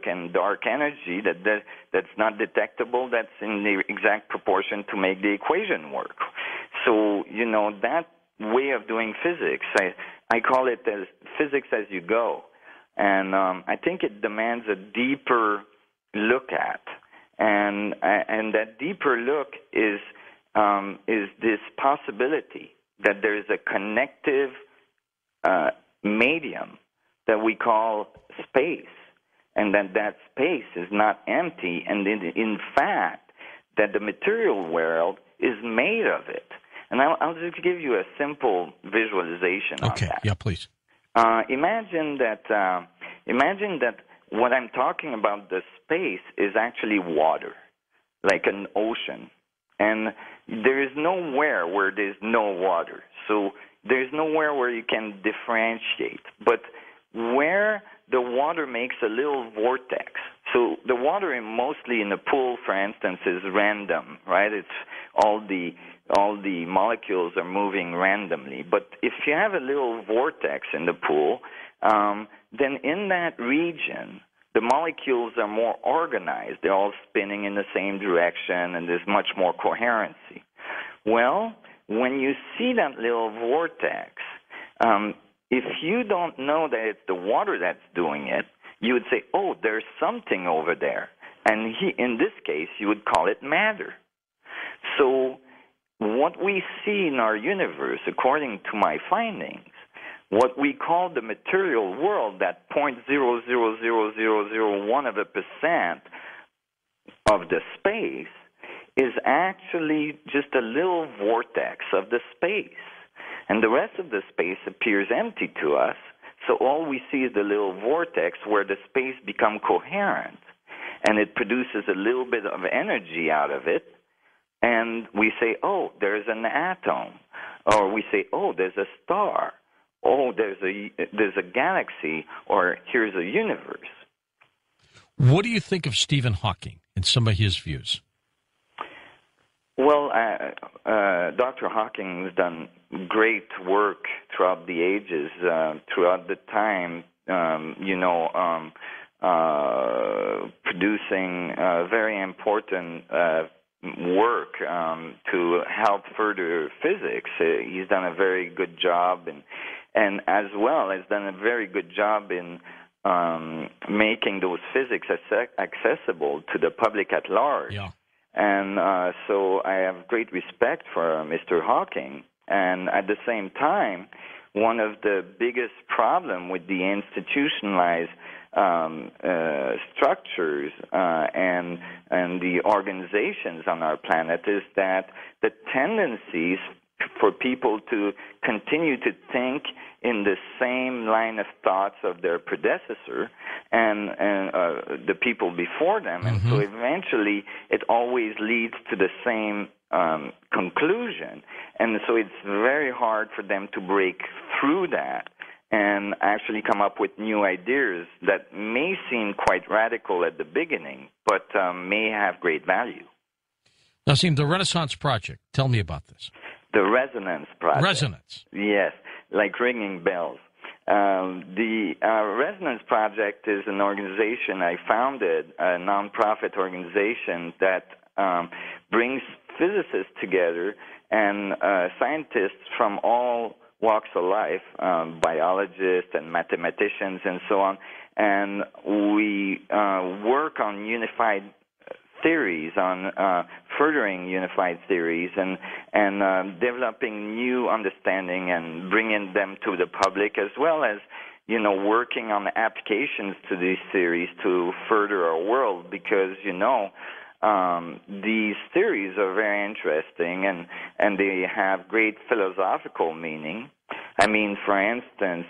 and dark energy that's not detectable, that's in the exact proportion to make the equation work. So, that way of doing physics, I call it as physics as you go. And I think it demands a deeper look at. And that deeper look is this possibility that there is a connective medium that we call space, and that space is not empty, and in fact, that the material world is made of it. And I'll just give you a simple visualization on that. Okay, yeah, please. Imagine that what I'm talking about, the space, is actually water, like an ocean. And there is nowhere where there's no water. So there's nowhere where you can differentiate. But where the water makes a little vortex. So the water mostly in the pool, for instance, is random, right? It's all the molecules are moving randomly. But if you have a little vortex in the pool, then in that region, the molecules are more organized. They're all spinning in the same direction, and there's much more coherency. Well, when you see that little vortex, if you don't know that it's the water that's doing it, you would say, oh, there's something over there. And in this case, you would call it matter. So what we see in our universe, according to my findings, what we call the material world, that 0.0000001% of the space, is actually just a little vortex of the space. And the rest of the space appears empty to us, so all we see is the little vortex where the space becomes coherent, and it produces a little bit of energy out of it, and we say, oh, there's an atom, or we say, oh, there's a star, oh, there's a galaxy, or here's a universe. What do you think of Stephen Hawking and some of his views? Well, Dr. Hawking has done great work throughout the ages, throughout the time, producing very important work to help further physics. He's done a very good job, and as well has done a very good job in making those physics accessible to the public at large. Yeah. And so I have great respect for Mr. Hawking. And at the same time, one of the biggest problems with the institutionalized structures and the organizations on our planet is that the tendencies for people to continue to think in the same line of thoughts of their predecessor and the people before them. And so eventually it always leads to the same conclusion. And so it's very hard for them to break through that and actually come up with new ideas that may seem quite radical at the beginning, but may have great value. Nassim, the Renaissance Project, tell me about this. The Resonance Project. Resonance. Yes, like ringing bells. The Resonance Project is an organization I founded, a nonprofit organization that brings physicists together and scientists from all walks of life, biologists and mathematicians and so on, and we work on unified theories, on furthering unified theories and developing new understanding and bringing them to the public, as well as working on applications to these theories to further our world, because these theories are very interesting and they have great philosophical meaning. I mean, for instance,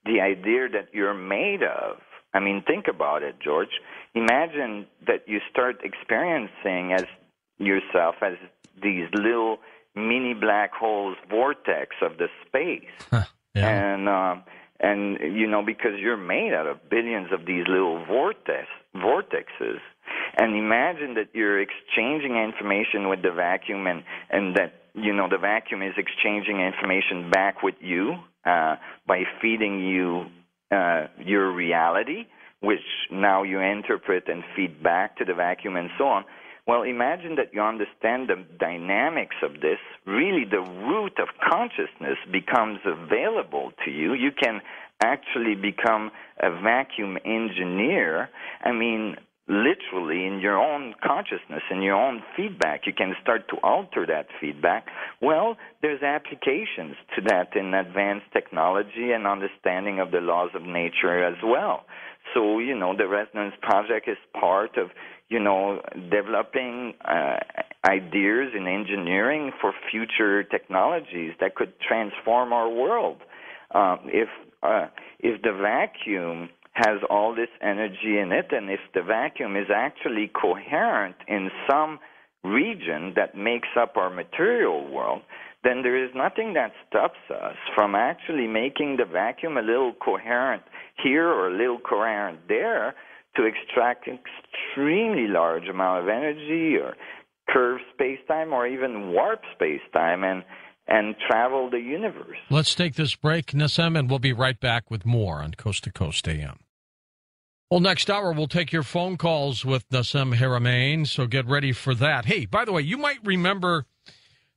the idea that you're made of. I mean, think about it, George. Imagine that you start experiencing as yourself as these little mini black holes vortex of the space. Yeah. And because you're made out of billions of these little vortexes. And imagine that you're exchanging information with the vacuum and that, the vacuum is exchanging information back with you by feeding you your reality, which now you interpret and feed back to the vacuum and so on. Well, imagine that you understand the dynamics of this. Really, the root of consciousness becomes available to you. You can actually become a vacuum engineer. I mean, literally, in your own consciousness, in your own feedback, you can start to alter that feedback. Well, there's applications to that in advanced technology and understanding of the laws of nature as well. So, the Resonance Project is part of, developing ideas in engineering for future technologies that could transform our world. If the vacuum has all this energy in it, and if the vacuum is actually coherent in some region that makes up our material world, then there is nothing that stops us from actually making the vacuum a little coherent here or a little coherent there to extract extremely large amount of energy or curve space-time or even warp space-time and travel the universe. Let's take this break, Nassim, and we'll be right back with more on Coast to Coast AM. Well, next hour, we'll take your phone calls with Nassim Haramein, so get ready for that. Hey, by the way, you might remember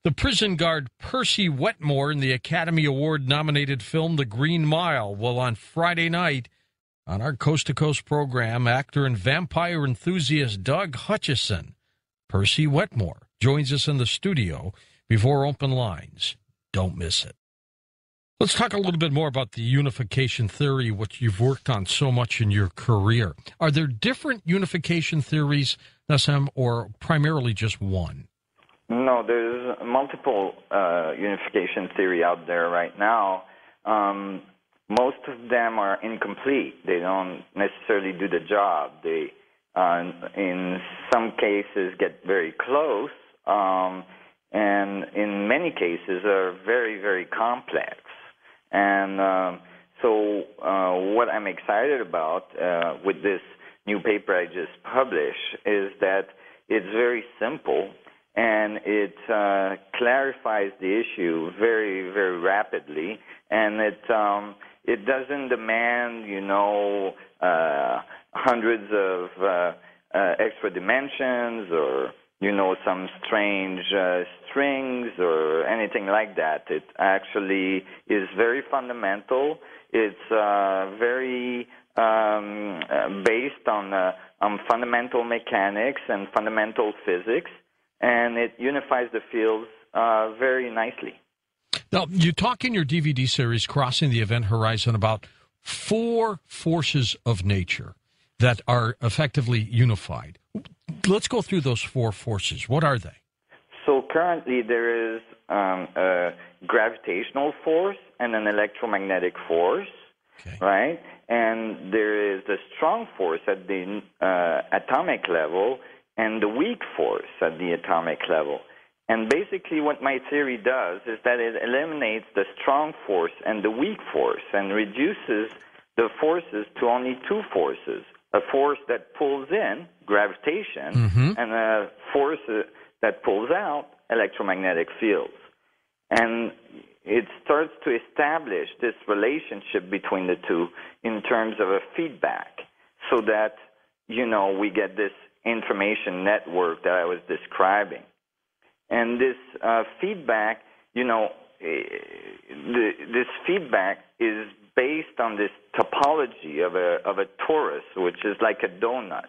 the prison guard Percy Wetmore in the Academy Award-nominated film The Green Mile. Well, on Friday night, on our Coast to Coast program, actor and vampire enthusiast Doug Hutchison, Percy Wetmore, joins us in the studio before open lines. Don't miss it. Let's talk a little bit more about the unification theory, which you've worked on so much in your career. Are there different unification theories, Nassim, or primarily just one? No, there's multiple unification theory out there right now. Most of them are incomplete. They don't necessarily do the job. They, in some cases, get very close, and in many cases are very, very complex. And so what I'm excited about with this new paper I just published is that it's very simple, and it clarifies the issue very, very rapidly, and it doesn't demand, hundreds of extra dimensions or, some strange strings or anything like that. It actually is very fundamental. It's very based on fundamental mechanics and fundamental physics, and it unifies the fields very nicely. Now, you talk in your DVD series, Crossing the Event Horizon, about 4 forces of nature that are effectively unified. Let's go through those 4 forces. What are they? So currently there is a gravitational force and an electromagnetic force, okay, right? And there is the strong force at the atomic level and the weak force at the atomic level. And basically what my theory does is that it eliminates the strong force and the weak force and reduces the forces to only 2 forces, a force that pulls in, gravitation, and a force that pulls out, electromagnetic fields. And it starts to establish this relationship between the two in terms of a feedback so that, we get this information network that I was describing. And this feedback, this feedback is based on this topology of a torus, which is like a donut.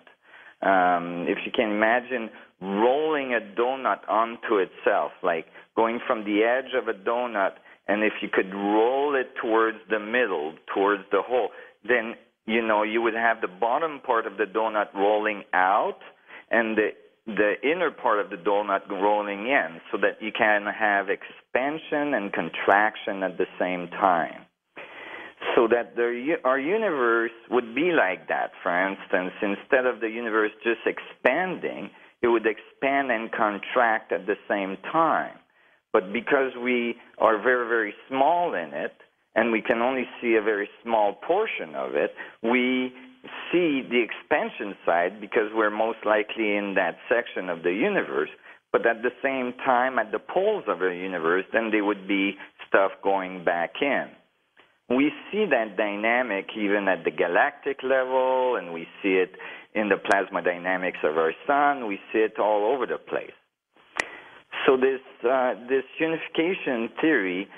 If you can imagine rolling a donut onto itself, like going from the edge of a donut, and if you could roll it towards the middle, towards the hole, then, you would have the bottom part of the donut rolling out and the inner part of the donut rolling in so that you can have expansion and contraction at the same time. So that our universe would be like that. For instance, instead of the universe just expanding, it would expand and contract at the same time. But because we are very, very small in it, and we can only see a very small portion of it, we see the expansion side because we're most likely in that section of the universe. But at the same time, at the poles of the universe, then there would be stuff going back in. We see that dynamic even at the galactic level, and we see it in the plasma dynamics of our sun. We see it all over the place. So this unification theory